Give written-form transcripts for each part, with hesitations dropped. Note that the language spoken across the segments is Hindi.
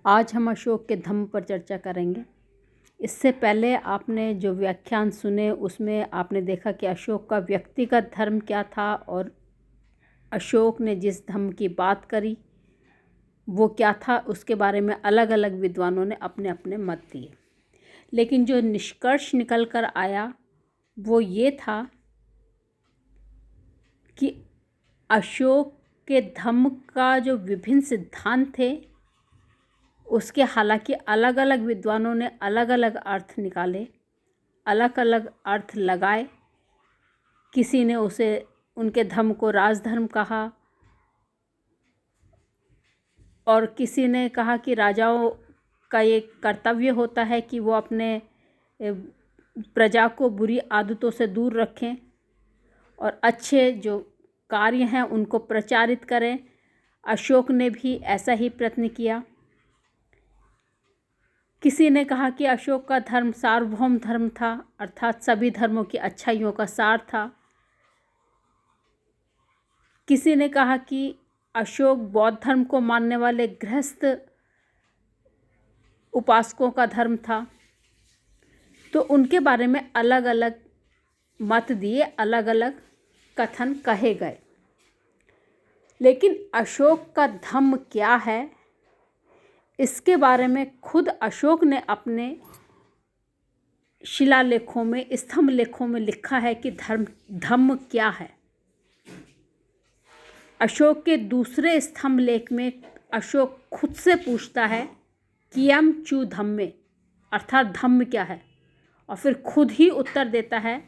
आज हम अशोक के धम्म पर चर्चा करेंगे। इससे पहले आपने जो व्याख्यान सुने उसमें आपने देखा कि अशोक का व्यक्तिगत धर्म क्या था और अशोक ने जिस धम्म की बात करी वो क्या था, उसके बारे में अलग अलग विद्वानों ने अपने अपने मत दिए। लेकिन जो निष्कर्ष निकल कर आया वो ये था कि अशोक के धम्म का जो विभिन्न सिद्धांत थे उसके हालांकि अलग अलग विद्वानों ने अलग अलग अर्थ निकाले, अलग अलग अर्थ लगाए। किसी ने उसे उनके धर्म को राजधर्म कहा और किसी ने कहा कि राजाओं का ये कर्तव्य होता है कि वो अपने प्रजा को बुरी आदतों से दूर रखें और अच्छे जो कार्य हैं उनको प्रचारित करें। अशोक ने भी ऐसा ही प्रयत्न किया। किसी ने कहा कि अशोक का धर्म सार्वभौम धर्म था, अर्थात सभी धर्मों की अच्छाइयों का सार था। किसी ने कहा कि अशोक बौद्ध धर्म को मानने वाले गृहस्थ उपासकों का धर्म था। तो उनके बारे में अलग अलग मत दिए, अलग अलग कथन कहे गए। लेकिन अशोक का धम्म क्या है, इसके बारे में खुद अशोक ने अपने शिलालेखों में, स्तंभ लेखों में लिखा है कि धम्म क्या है। अशोक के दूसरे स्तंभ लेख में अशोक खुद से पूछता है कियम चू धम्मे, अर्थात धम्म क्या है, और फिर खुद ही उत्तर देता है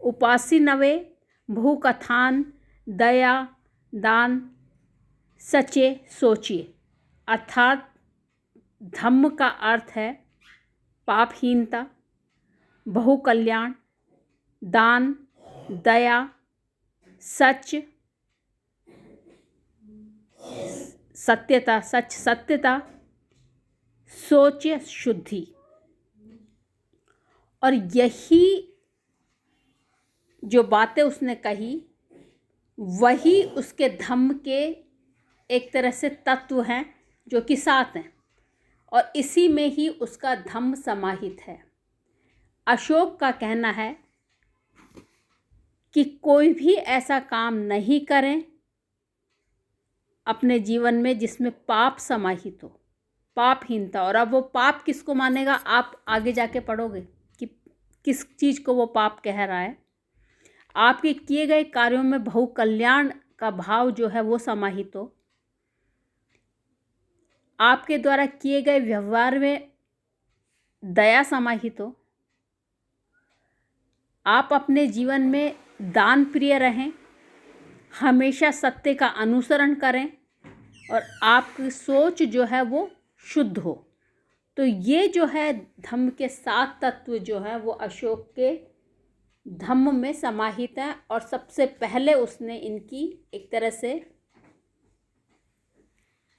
उपासी नवे बहुकथान दया दान सचे सोचिए। अर्थात धम्म का अर्थ है पापहीनता, बहुकल्याण, दान, दया, सच, सत्यता, सत्यता, सोच, शुद्धि। और यही जो बातें उसने कही वही उसके धम्म के एक तरह से तत्व हैं जो कि 7 हैं, और इसी में ही उसका धम्म समाहित है। अशोक का कहना है कि कोई भी ऐसा काम नहीं करें अपने जीवन में जिसमें पाप समाहित हो, पापहीनता। और अब वो पाप किसको मानेगा, आप आगे जाके पढ़ोगे कि किस चीज़ को वो पाप कह रहा है। आपके किए गए कार्यों में बहुकल्याण का भाव जो है वो समाहित हो, आपके द्वारा किए गए व्यवहार में दया समाहित हो, आप अपने जीवन में दान प्रिय रहें, हमेशा सत्य का अनुसरण करें और आपकी सोच जो है वो शुद्ध हो। तो ये जो है धम्म के 7 तत्व जो है वो अशोक के धम्म में समाहित हैं, और सबसे पहले उसने इनकी एक तरह से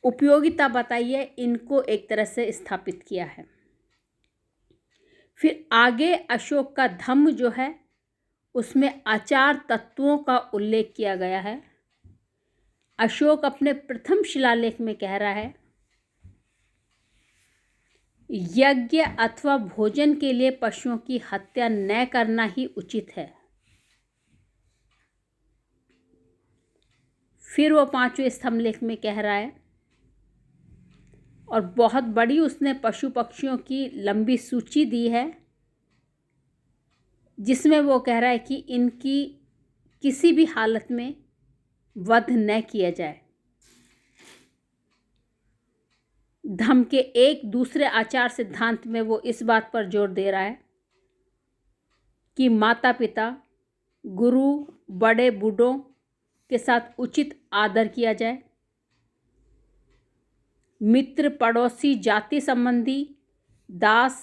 उपयोगिता बताई है, इनको एक तरह से स्थापित किया है। फिर आगे अशोक का धम्म जो है उसमें आचार तत्वों का उल्लेख किया गया है। अशोक अपने प्रथम शिलालेख में कह रहा है यज्ञ अथवा भोजन के लिए पशुओं की हत्या न करना ही उचित है। फिर वो 5वें स्तंभ लेख में कह रहा है, और बहुत बड़ी उसने पशु पक्षियों की लंबी सूची दी है जिसमें वो कह रहा है कि इनकी किसी भी हालत में वध न किया जाए। धम्म के एक दूसरे आचार सिद्धांत में वो इस बात पर जोर दे रहा है कि माता पिता, गुरु, बड़े बूढ़ों के साथ उचित आदर किया जाए, मित्र, पड़ोसी, जाति संबंधी, दास,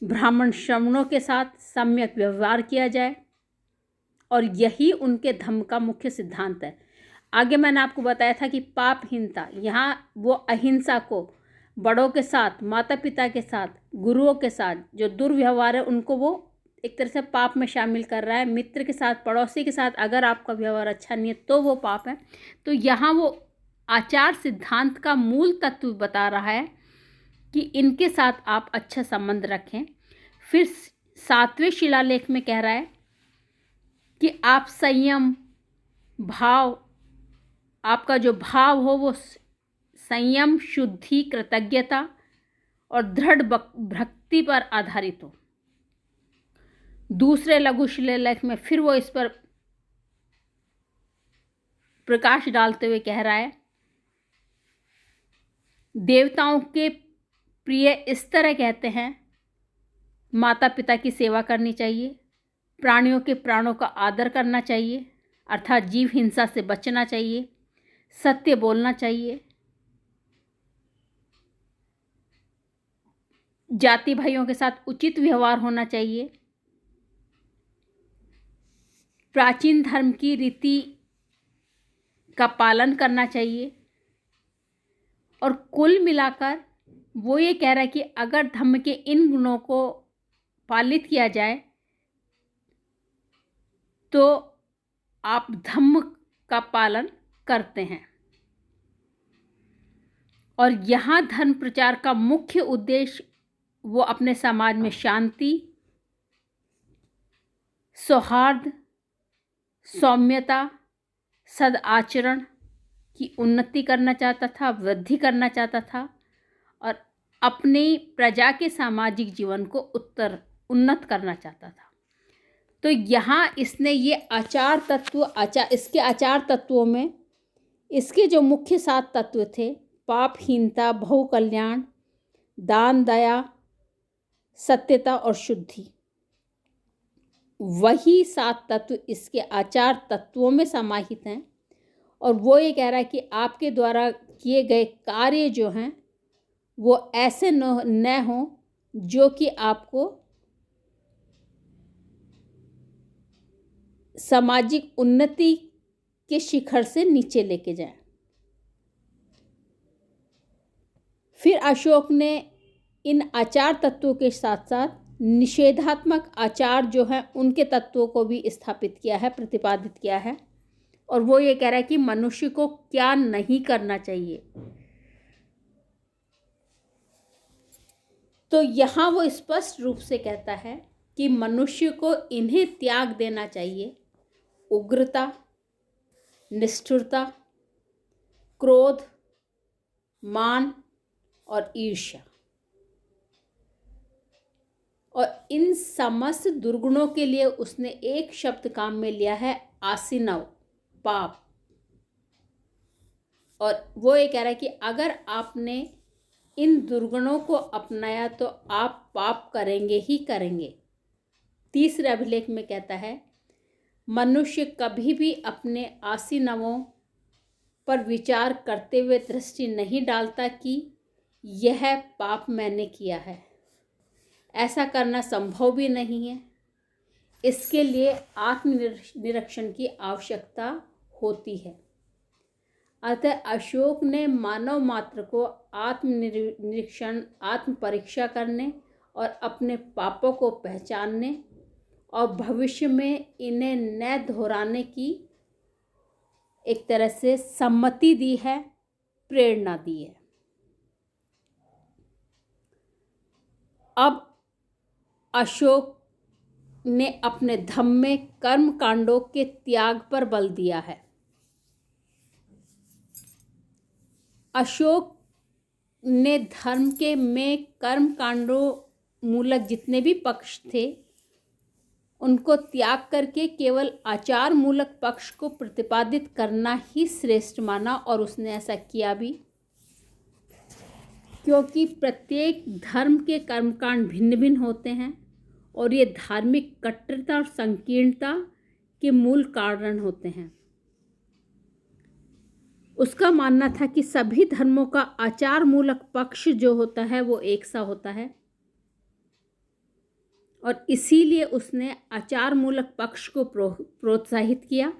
ब्राह्मण, श्रमणों के साथ सम्यक व्यवहार किया जाए, और यही उनके धम्म का मुख्य सिद्धांत है। आगे मैंने आपको बताया था कि पापहीनता, यहाँ वो अहिंसा को बड़ों के साथ, माता पिता के साथ, गुरुओं के साथ जो दुर्व्यवहार है उनको वो एक तरह से पाप में शामिल कर रहा है। मित्र के साथ, पड़ोसी के साथ अगर आपका व्यवहार अच्छा नहीं है तो वो पाप है। तो यहाँ वो आचार सिद्धांत का मूल तत्व बता रहा है कि इनके साथ आप अच्छा संबंध रखें। फिर 7वें शिलालेख में कह रहा है कि आप संयम भाव, आपका जो भाव हो वो संयम, शुद्धि, कृतज्ञता और दृढ़ भक्ति पर आधारित हो। दूसरे लघु शिलालेख में फिर वो इस पर प्रकाश डालते हुए कह रहा है, देवताओं के प्रिय इस तरह कहते हैं, माता पिता की सेवा करनी चाहिए, प्राणियों के प्राणों का आदर करना चाहिए, अर्थात जीव हिंसा से बचना चाहिए, सत्य बोलना चाहिए, जाति भाइयों के साथ उचित व्यवहार होना चाहिए, प्राचीन धर्म की रीति का पालन करना चाहिए। और कुल मिलाकर वो ये कह रहा है कि अगर धम्म के इन गुणों को पालित किया जाए तो आप धम्म का पालन करते हैं। और यहाँ धर्म प्रचार का मुख्य उद्देश्य वो अपने समाज में शांति, सौहार्द, सौम्यता, सदाचरण की उन्नति करना चाहता था, वृद्धि करना चाहता था और अपनी प्रजा के सामाजिक जीवन को उन्नत करना चाहता था। तो यहाँ इसने ये इसके आचार तत्वों में इसके जो मुख्य 7 तत्व थे, पापहीनता, बहु कल्याण, दान, दया, सत्यता और शुद्धि, वही 7 तत्व इसके आचार तत्वों में समाहित हैं। और वो ये कह रहा है कि आपके द्वारा किए गए कार्य जो हैं वो ऐसे न हों जो कि आपको सामाजिक उन्नति के शिखर से नीचे लेके जाएं। फिर अशोक ने इन आचार तत्वों के साथ साथ निषेधात्मक आचार जो हैं उनके तत्वों को भी स्थापित किया है, प्रतिपादित किया है। और वो ये कह रहा है कि मनुष्य को क्या नहीं करना चाहिए। तो यहाँ वो स्पष्ट रूप से कहता है कि मनुष्य को इन्हें त्याग देना चाहिए: उग्रता, निष्ठुरता, क्रोध, मान और ईर्ष्या। और इन समस्त दुर्गुणों के लिए उसने एक शब्द काम में लिया है, आसीनव, पाप। और वो ये कह रहा है कि अगर आपने इन दुर्गुणों को अपनाया तो आप पाप करेंगे ही करेंगे। तीसरे अभिलेख में कहता है, मनुष्य कभी भी अपने आसीनवों पर विचार करते हुए दृष्टि नहीं डालता कि यह पाप मैंने किया है। ऐसा करना संभव भी नहीं है। इसके लिए आत्मनिरीक्षण की आवश्यकता होती है। अतः अशोक ने मानव मात्र को आत्मनिरीक्षण, आत्म परीक्षा करने और अपने पापों को पहचानने और भविष्य में इन्हें न दोहराने की एक तरह से सम्मति दी है, प्रेरणा दी है। अब अशोक ने अपने धम्म में कर्म कांडों के त्याग पर बल दिया है। अशोक ने धर्म के में कर्म कांडों मूलक जितने भी पक्ष थे उनको त्याग करके केवल आचार मूलक पक्ष को प्रतिपादित करना ही श्रेष्ठ माना। और उसने ऐसा किया भी, क्योंकि प्रत्येक धर्म के कर्मकांड भिन्न भिन्न होते हैं और ये धार्मिक कट्टरता और संकीर्णता के मूल कारण होते हैं। उसका मानना था कि सभी धर्मों का आचार मूलक पक्ष जो होता है वो एक सा होता है और इसीलिए उसने आचार मूलक पक्ष को प्रोत्साहित किया।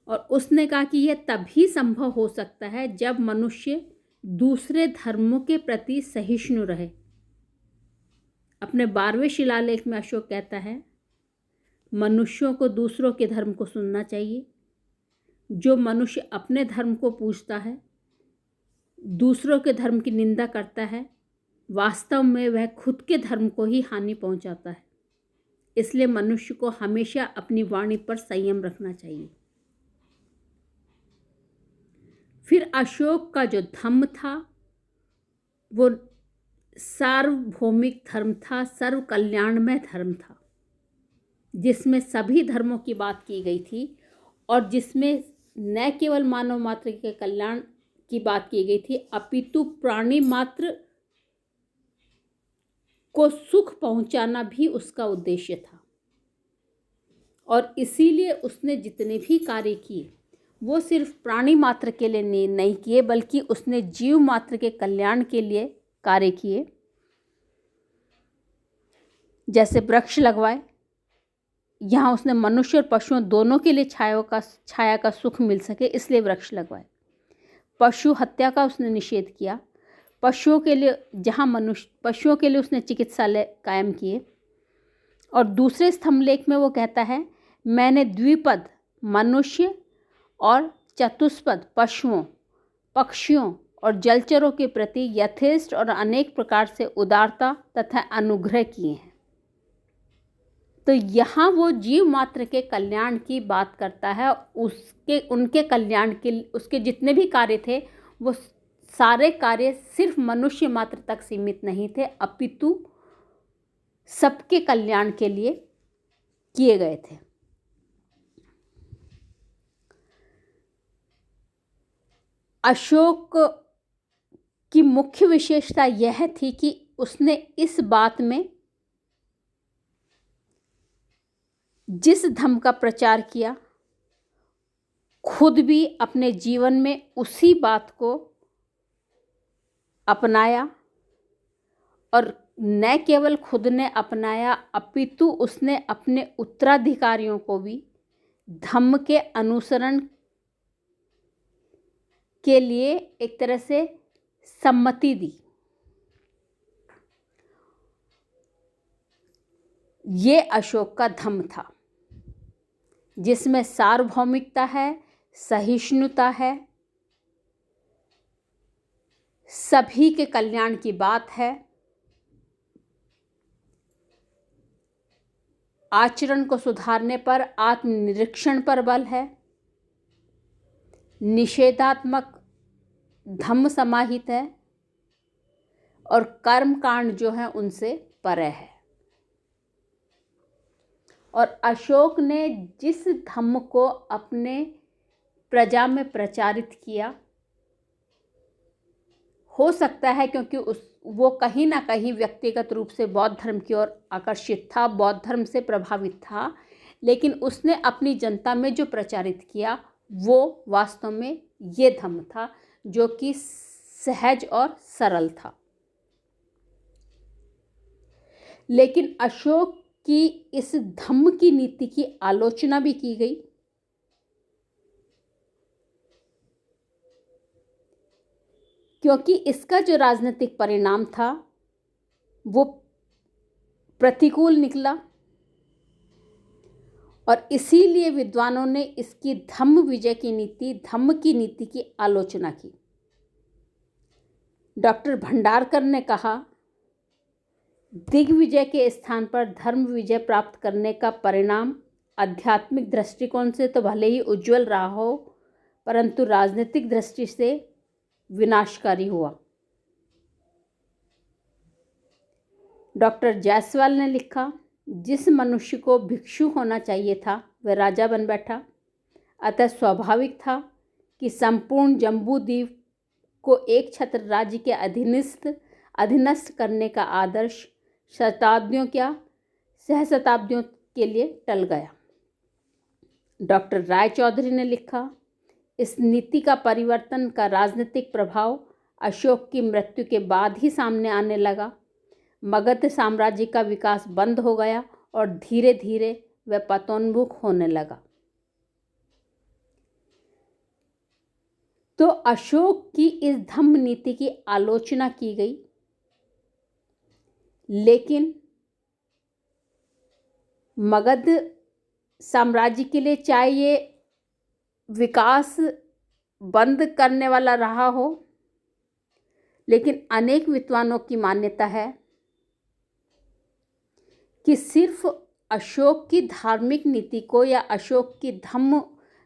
और उसने कहा कि यह तभी संभव हो सकता है जब मनुष्य दूसरे धर्मों के प्रति सहिष्णु रहे। अपने 12वें शिलालेख में अशोक कहता है, मनुष्यों को दूसरों के धर्म को सुनना चाहिए, जो मनुष्य अपने धर्म को पूजता है, दूसरों के धर्म की निंदा करता है, वास्तव में वह खुद के धर्म को ही हानि पहुंचाता है। इसलिए मनुष्य को हमेशा अपनी वाणी पर संयम रखना चाहिए। फिर अशोक का जो धम्म था वो सार्वभौमिक धर्म था, सर्व कल्याणमय धर्म था, जिसमें सभी धर्मों की बात की गई थी और जिसमें न केवल मानव मात्र के कल्याण की बात की गई थी, अपितु प्राणी मात्र को सुख पहुंचाना भी उसका उद्देश्य था। और इसीलिए उसने जितने भी कार्य किए वो सिर्फ प्राणी मात्र के लिए नहीं किए, बल्कि उसने जीव मात्र के कल्याण के लिए कार्य किए। जैसे वृक्ष लगवाए, यहाँ उसने मनुष्य और पशुओं दोनों के लिए छाया का सुख मिल सके, इसलिए वृक्ष लगवाए। पशु हत्या का उसने निषेध किया। पशुओं के लिए उसने चिकित्सालय कायम किए। और दूसरे स्तंभलेख में वो कहता है, मैंने द्विपद मनुष्य और चतुष्पद पशुओं, पक्षियों और जलचरों के प्रति यथेष्ट और अनेक प्रकार से उदारता तथा अनुग्रह किए हैं। तो यहाँ वो जीव मात्र के कल्याण की बात करता है। उनके कल्याण के उसके जितने भी कार्य थे वो सारे कार्य सिर्फ मनुष्य मात्र तक सीमित नहीं थे, अपितु सबके कल्याण के लिए किए गए थे। अशोक की मुख्य विशेषता यह थी कि उसने इस बात में जिस धम्म का प्रचार किया, खुद भी अपने जीवन में उसी बात को अपनाया। और न केवल खुद ने अपनाया, अपितु उसने अपने उत्तराधिकारियों को भी धम्म के अनुसरण के लिए एक तरह से सम्मति दी। ये अशोक का धम्म था, जिसमें सार्वभौमिकता है, सहिष्णुता है, सभी के कल्याण की बात है, आचरण को सुधारने पर, आत्मनिरीक्षण पर बल है, निषेधात्मक धम्म समाहित है और कर्म कांड जो है उनसे परे है। और अशोक ने जिस धम्म को अपने प्रजा में प्रचारित किया, हो सकता है क्योंकि वो कहीं ना कहीं व्यक्तिगत रूप से बौद्ध धर्म की ओर आकर्षित था, बौद्ध धर्म से प्रभावित था, लेकिन उसने अपनी जनता में जो प्रचारित किया वो वास्तव में ये धम्म था, जो कि सहज और सरल था। लेकिन अशोक की इस धम्म की नीति की आलोचना भी की गई। क्योंकि इसका जो राजनीतिक परिणाम था वो प्रतिकूल निकला और इसीलिए विद्वानों ने इसकी धम्म की नीति की आलोचना की। डॉक्टर भंडारकर ने कहा, दिग्विजय के स्थान पर धर्म विजय प्राप्त करने का परिणाम आध्यात्मिक दृष्टिकोण से तो भले ही उज्जवल रहा हो, परंतु राजनीतिक दृष्टि से विनाशकारी हुआ। डॉक्टर जायसवाल ने लिखा, जिस मनुष्य को भिक्षु होना चाहिए था वह राजा बन बैठा। अतः स्वाभाविक था कि संपूर्ण जम्बूद्वीप को एक छत्र राज्य के अधीनस्थ करने का आदर्श सहस्राब्दियों के लिए टल गया। डॉक्टर रायचौधरी ने लिखा, इस नीति का परिवर्तन का राजनीतिक प्रभाव अशोक की मृत्यु के बाद ही सामने आने लगा। मगध साम्राज्य का विकास बंद हो गया और धीरे धीरे वह पतोन्मुख होने लगा। तो अशोक की इस धम्म नीति की आलोचना की गई, लेकिन मगध साम्राज्य के लिए चाहे ये विकास बंद करने वाला रहा हो, लेकिन अनेक विद्वानों की मान्यता है कि सिर्फ अशोक की धार्मिक नीति को या अशोक की धम्म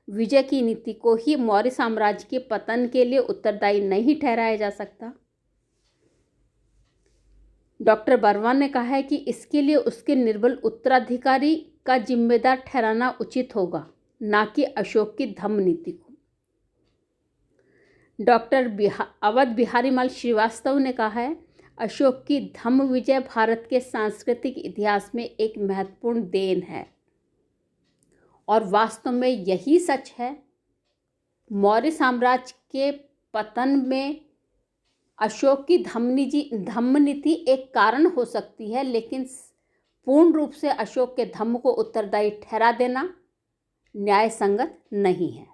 विजय की नीति को ही मौर्य साम्राज्य के पतन के लिए उत्तरदायी नहीं ठहराया जा सकता। डॉक्टर बर्वा ने कहा है कि इसके लिए उसके निर्बल उत्तराधिकारी का जिम्मेदार ठहराना उचित होगा, ना कि अशोक की धम्म नीति को। डॉक्टर अवध बिहारी मल श्रीवास्तव ने कहा है, अशोक की धम्म विजय भारत के सांस्कृतिक इतिहास में एक महत्वपूर्ण देन है और वास्तव में यही सच है। मौर्य साम्राज्य के पतन में अशोक की धम्म नीति एक कारण हो सकती है, लेकिन पूर्ण रूप से अशोक के धम्म को उत्तरदायी ठहरा देना न्याय संगत नहीं है।